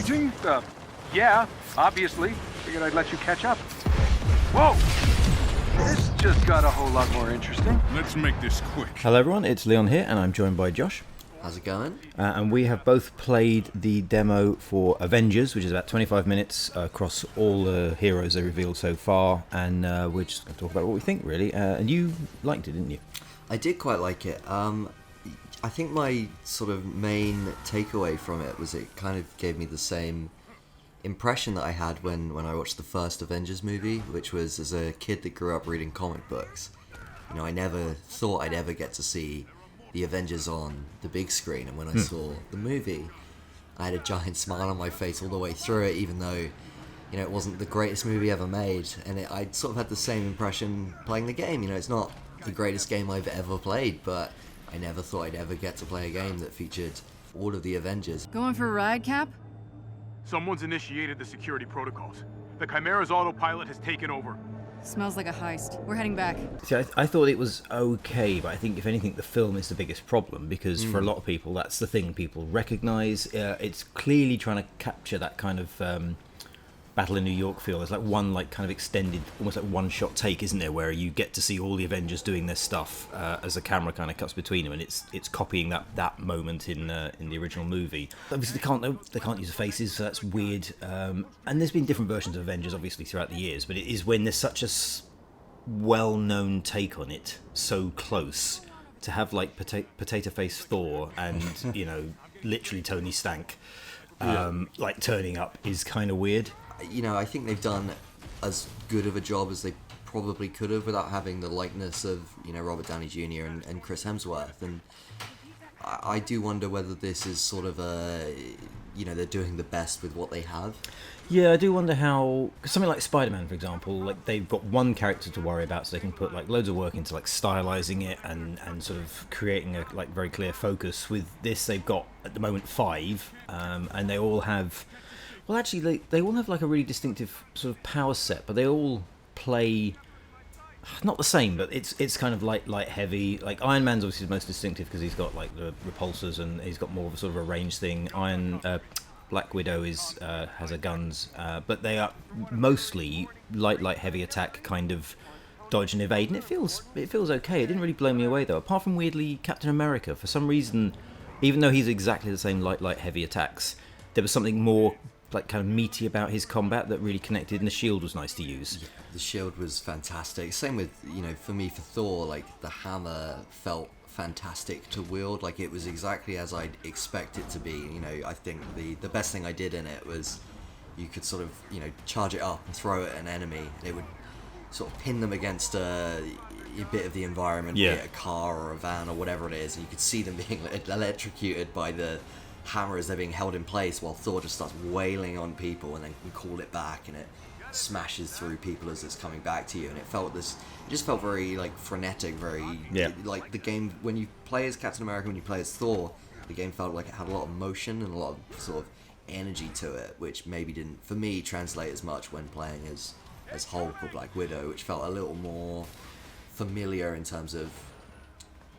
waiting? Yeah, obviously. Figured I'd let you catch up. Whoa! This just got a whole lot more interesting. Let's make this quick. Hello everyone, it's Leon here and I'm joined by Josh. How's it going? And we have both played the demo for Avengers, which is about 25 minutes across all the heroes they revealed so far, and we're just going to talk about what we think, really. And you liked it, didn't you? I did quite like it. I think my sort of main takeaway from it was it kind of gave me the same impression that I had when I watched the first Avengers movie, which was as a kid that grew up reading comic books. You know, I never thought I'd ever get to see the Avengers on the big screen, and when I saw the movie, I had a giant smile on my face all the way through it, even though, you know, it wasn't the greatest movie ever made, and I sort of had the same impression playing the game. You know, it's not the greatest game I've ever played, but I never thought I'd ever get to play a game that featured all of the Avengers. Going for a ride, Cap? Someone's initiated the security protocols. The Chimera's autopilot has taken over. Smells like a heist. We're heading back. See, I thought it was okay, but I think if anything the film is the biggest problem, because for a lot of people that's the thing people recognise. It's clearly trying to capture that kind of Battle in New York feel. There's like one like kind of extended, almost like one-shot take, isn't there, where you get to see all the Avengers doing their stuff as the camera kind of cuts between them, and it's copying that moment in the original movie. Obviously they can't use the faces, so that's weird. And there's been different versions of Avengers obviously throughout the years, but it is when there's such a well-known take on it, so close, to have like potato face Thor and you know literally Tony Stank like turning up is kind of weird. You know, I think they've done as good of a job as they probably could have without having the likeness of, you know, Robert Downey Jr. and Chris Hemsworth. And I do wonder whether this is sort of a, you know, they're doing the best with what they have. Yeah, I do wonder how, cause something like Spider-Man, for example, like they've got one character to worry about, so they can put like loads of work into like stylizing it and sort of creating a like very clear focus. With this, they've got at the moment 5, and they all have. Well, actually, they all have like a really distinctive sort of power set, but they all play not the same. But it's kind of light heavy. Like Iron Man's obviously the most distinctive because he's got like the repulsors and he's got more of a sort of a range thing. Black Widow has her guns, but they are mostly light heavy attack kind of dodge and evade, and it feels okay. It didn't really blow me away though. Apart from weirdly Captain America, for some reason, even though he's exactly the same light heavy attacks, there was something more like kind of meaty about his combat that really connected, and the shield was nice to use. Yeah, the shield was fantastic. Same with, you know, for me, for Thor, like the hammer felt fantastic to wield. Like it was exactly as I'd expect it to be. You know, I think the best thing I did in it was you could sort of, you know, charge it up and throw it at an enemy, and it would sort of pin them against a bit of the environment, be it a car or a van or whatever it is, and you could see them being electrocuted by the hammer as they're being held in place, while Thor just starts wailing on people and then can call it back, and it smashes through people as it's coming back to you. And it just felt very like frenetic, very like the game when you play as Captain America, when you play as Thor, the game felt like it had a lot of motion and a lot of sort of energy to it, which maybe didn't for me translate as much when playing as Hulk or Black Widow, which felt a little more familiar in terms of,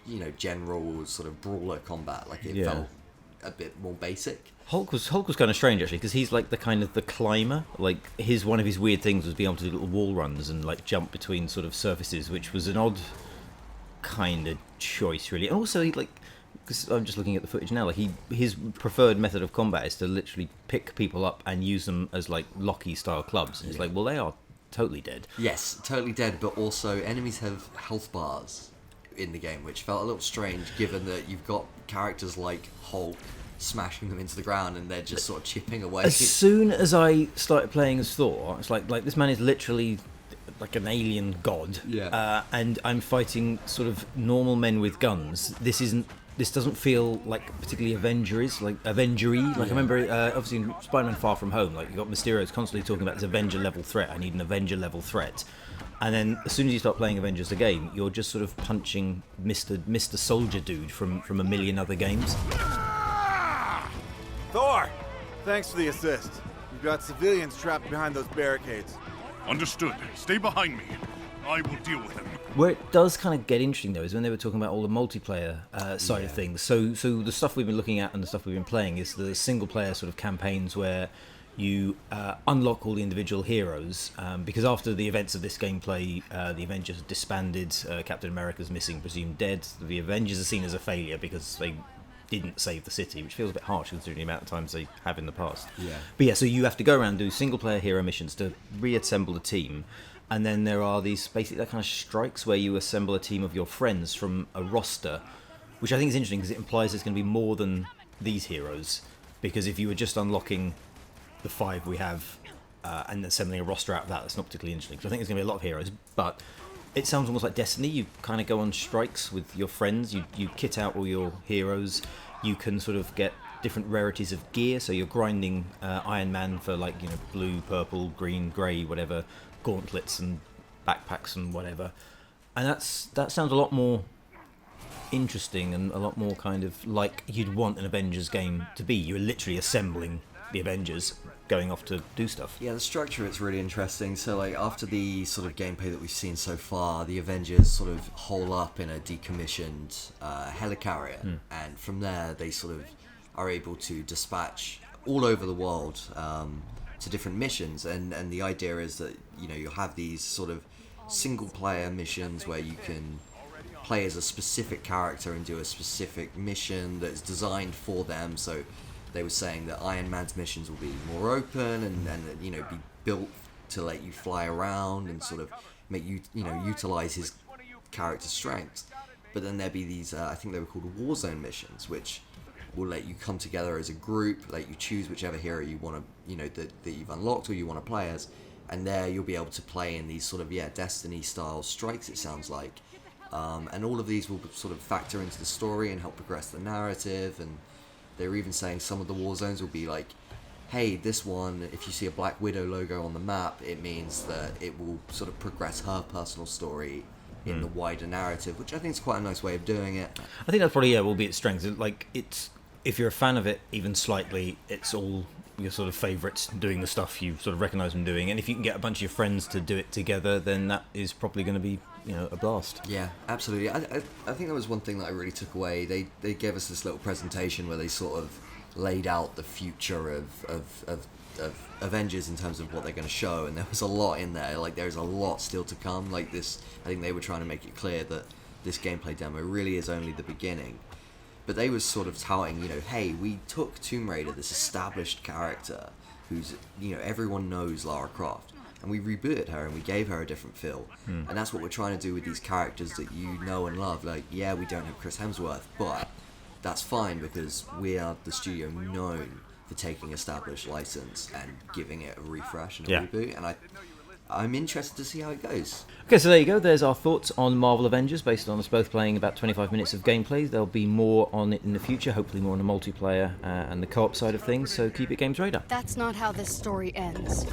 you know, general sort of brawler combat. Like it felt a bit more basic. Hulk was kind of strange actually, because he's like the kind of the climber. Like one of his weird things was being able to do little wall runs and like jump between sort of surfaces, which was an odd kind of choice really. And also he like, because I'm just looking at the footage now, like his preferred method of combat is to literally pick people up and use them as like Loki style clubs. And it's like, well, they are totally dead. Yes, totally dead, but also enemies have health bars in the game, which felt a little strange given that you've got characters like Hulk smashing them into the ground and they're just sort of chipping away. As soon as I started playing as Thor, it's like this man is literally like an alien god, and I'm fighting sort of normal men with guns. This doesn't feel like particularly Avengery. Like I remember, obviously in Spider-Man Far From Home, like you got Mysterio's constantly talking about this Avenger level threat. I need an Avenger level threat. And then as soon as you start playing Avengers the game, you're just sort of punching Mr. Soldier Dude from a million other games. Thor! Thanks for the assist. We've got civilians trapped behind those barricades. Understood. Stay behind me. I will deal with them. Where it does kind of get interesting though is when they were talking about all the multiplayer side of things. So the stuff we've been looking at and the stuff we've been playing is the single player sort of campaigns where you unlock all the individual heroes, because after the events of this gameplay, the Avengers have disbanded, Captain America's missing, presumed dead. The Avengers are seen as a failure because they didn't save the city, which feels a bit harsh considering the amount of times they have in the past. Yeah. But yeah, so you have to go around and do single player hero missions to reassemble the team, and then there are these basically that kind of strikes where you assemble a team of your friends from a roster, which I think is interesting because it implies there's going to be more than these heroes, because if you were just unlocking the 5 we have and assembling a roster out of that, that's not particularly interesting. So I think there's going to be a lot of heroes, but it sounds almost like Destiny. You kind of go on strikes with your friends, you kit out all your heroes, you can sort of get different rarities of gear, so you're grinding Iron Man for like, you know, blue, purple, green, grey, whatever, gauntlets and backpacks and whatever, and that sounds a lot more interesting and a lot more kind of like you'd want an Avengers game to be. You're literally assembling the Avengers going off to do stuff. Yeah, the structure it's really interesting. So like after the sort of gameplay that we've seen so far, the Avengers sort of hole up in a decommissioned helicarrier, and from there they sort of are able to dispatch all over the world to different missions, and the idea is that, you know, you'll have these sort of single player missions where you can play as a specific character and do a specific mission that's designed for them. So they were saying that Iron Man's missions will be more open and you know, be built to let you fly around and sort of make you, you know, utilize his character's strengths. But then there'd be these, I think they were called Warzone missions, which will let you come together as a group, let you choose whichever hero you want to, you know, that you've unlocked or you want to play as, and there you'll be able to play in these sort of, Destiny style strikes, it sounds like. And all of these will sort of factor into the story and help progress the narrative, and they were even saying some of the war zones will be like, hey, this one, if you see a Black Widow logo on the map, it means that it will sort of progress her personal story in the wider narrative, which I think is quite a nice way of doing it. I think that's probably, will be its strength. Like, it's, if you're a fan of it even slightly, it's all your sort of favourites doing the stuff you sort of recognise them doing, and if you can get a bunch of your friends to do it together, then that is probably going to be, you know, a blast. Yeah, absolutely. I think that was one thing that I really took away. They gave us this little presentation where they sort of laid out the future of Avengers in terms of what they're going to show, and there was a lot in there. Like, there's a lot still to come. Like this, I think they were trying to make it clear that this gameplay demo really is only the beginning. But they were sort of touting, you know, hey, we took Tomb Raider, this established character who's, you know, everyone knows Lara Croft, and we rebooted her and we gave her a different feel. And that's what we're trying to do with these characters that you know and love. Like, yeah, we don't have Chris Hemsworth, but that's fine because we are the studio known for taking established license and giving it a refresh and a reboot. And I'm interested to see how it goes. Okay, so there you go. There's our thoughts on Marvel Avengers based on us both playing about 25 minutes of gameplay. There'll be more on it in the future, hopefully more on the multiplayer and the co-op side of things, so keep it GamesRadar. That's not how this story ends.